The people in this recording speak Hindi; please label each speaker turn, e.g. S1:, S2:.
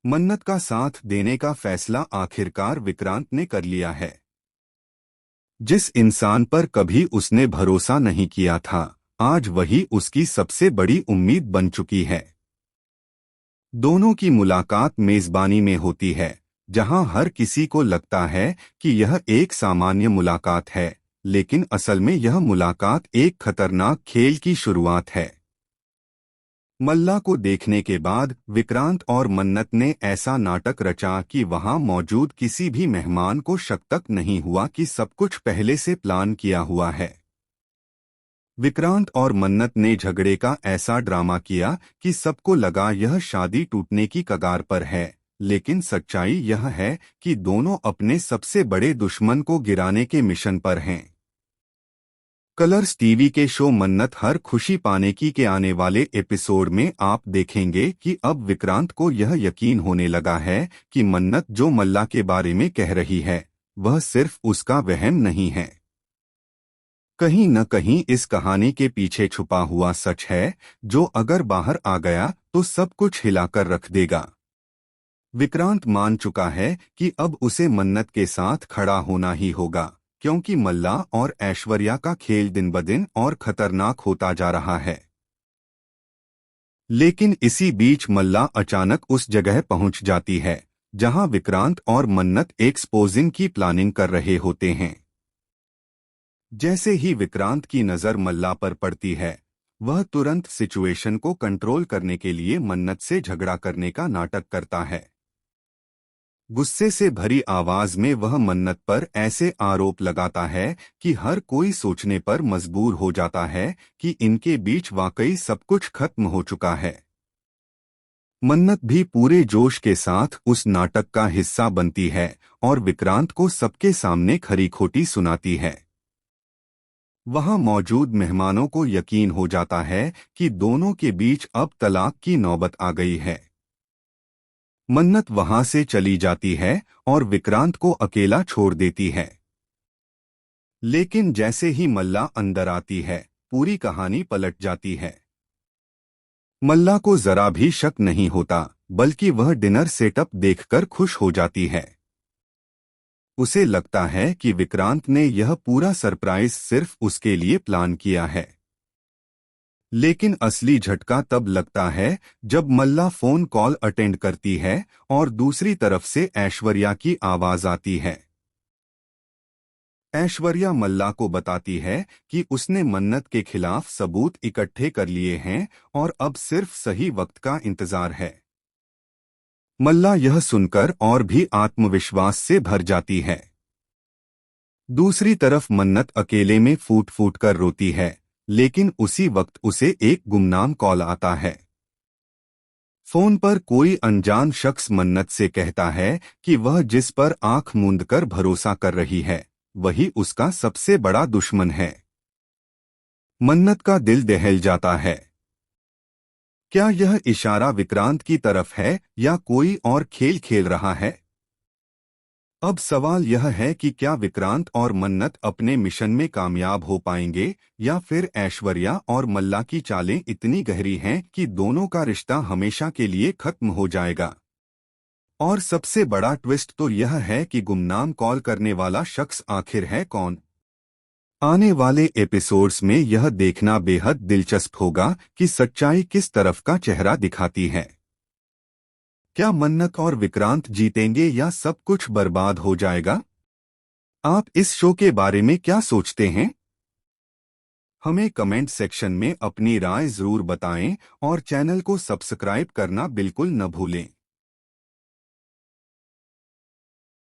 S1: मन्नत का साथ देने का फैसला आखिरकार विक्रांत ने कर लिया है। जिस इंसान पर कभी उसने भरोसा नहीं किया था, आज वही उसकी सबसे बड़ी उम्मीद बन चुकी है। दोनों की मुलाकात मेजबानी में होती है, जहां हर किसी को लगता है कि यह एक सामान्य मुलाकात है, लेकिन असल में यह मुलाकात एक खतरनाक खेल की शुरुआत है। मल्ला को देखने के बाद विक्रांत और मन्नत ने ऐसा नाटक रचा कि वहां मौजूद किसी भी मेहमान को शक तक नहीं हुआ कि सब कुछ पहले से प्लान किया हुआ है। विक्रांत और मन्नत ने झगड़े का ऐसा ड्रामा किया कि सबको लगा यह शादी टूटने की कगार पर है, लेकिन सच्चाई यह है कि दोनों अपने सबसे बड़े दुश्मन को गिराने के मिशन पर हैं। कलर्स टीवी के शो मन्नत हर खुशी पाने की के आने वाले एपिसोड में आप देखेंगे कि अब विक्रांत को यह यकीन होने लगा है कि मन्नत जो मल्ला के बारे में कह रही है, वह सिर्फ उसका वहम नहीं है। कहीं न कहीं इस कहानी के पीछे छुपा हुआ सच है, जो अगर बाहर आ गया तो सब कुछ हिलाकर रख देगा। विक्रांत मान चुका है कि अब उसे मन्नत के साथ खड़ा होना ही होगा, क्योंकि मल्ला और ऐश्वर्या का खेल दिन ब दिन और खतरनाक होता जा रहा है। लेकिन इसी बीच मल्ला अचानक उस जगह पहुंच जाती है जहां विक्रांत और मन्नत एक्सपोजिंग की प्लानिंग कर रहे होते हैं। जैसे ही विक्रांत की नज़र मल्ला पर पड़ती है, वह तुरंत सिचुएशन को कंट्रोल करने के लिए मन्नत से झगड़ा करने का नाटक करता है। गुस्से से भरी आवाज में वह मन्नत पर ऐसे आरोप लगाता है कि हर कोई सोचने पर मजबूर हो जाता है कि इनके बीच वाकई सब कुछ खत्म हो चुका है। मन्नत भी पूरे जोश के साथ उस नाटक का हिस्सा बनती है और विक्रांत को सबके सामने खरी खोटी सुनाती है। वहां मौजूद मेहमानों को यकीन हो जाता है कि दोनों के बीच अब तलाक की नौबत आ गई है। मन्नत वहां से चली जाती है और विक्रांत को अकेला छोड़ देती है। लेकिन जैसे ही मल्ला अंदर आती है, पूरी कहानी पलट जाती है। मल्ला को जरा भी शक नहीं होता, बल्कि वह डिनर सेटअप देखकर खुश हो जाती है। उसे लगता है कि विक्रांत ने यह पूरा सरप्राइज सिर्फ उसके लिए प्लान किया है। लेकिन असली झटका तब लगता है जब मल्ला फोन कॉल अटेंड करती है और दूसरी तरफ से ऐश्वर्या की आवाज आती है। ऐश्वर्या मल्ला को बताती है कि उसने मन्नत के खिलाफ सबूत इकट्ठे कर लिए हैं और अब सिर्फ सही वक्त का इंतजार है। मल्ला यह सुनकर और भी आत्मविश्वास से भर जाती है। दूसरी तरफ मन्नत अकेले में फूट फूट कर रोती है, लेकिन उसी वक्त उसे एक गुमनाम कॉल आता है। फोन पर कोई अनजान शख्स मन्नत से कहता है कि वह जिस पर आंख मूंदकर भरोसा कर रही है, वही उसका सबसे बड़ा दुश्मन है। मन्नत का दिल दहल जाता है। क्या यह इशारा विक्रांत की तरफ है या कोई और खेल खेल रहा है? अब सवाल यह है कि क्या विक्रांत और मन्नत अपने मिशन में कामयाब हो पाएंगे, या फिर ऐश्वर्या और मल्ला की चालें इतनी गहरी हैं कि दोनों का रिश्ता हमेशा के लिए खत्म हो जाएगा। और सबसे बड़ा ट्विस्ट तो यह है कि गुमनाम कॉल करने वाला शख्स आखिर है कौन? आने वाले एपिसोड्स में यह देखना बेहद दिलचस्प होगा कि सच्चाई किस तरफ का चेहरा दिखाती है। क्या मन्नत और विक्रांत जीतेंगे या सब कुछ बर्बाद हो जाएगा? आप इस शो के बारे में क्या सोचते हैं? हमें कमेंट सेक्शन में अपनी राय जरूर बताएं और चैनल को सब्सक्राइब करना बिल्कुल न भूलें।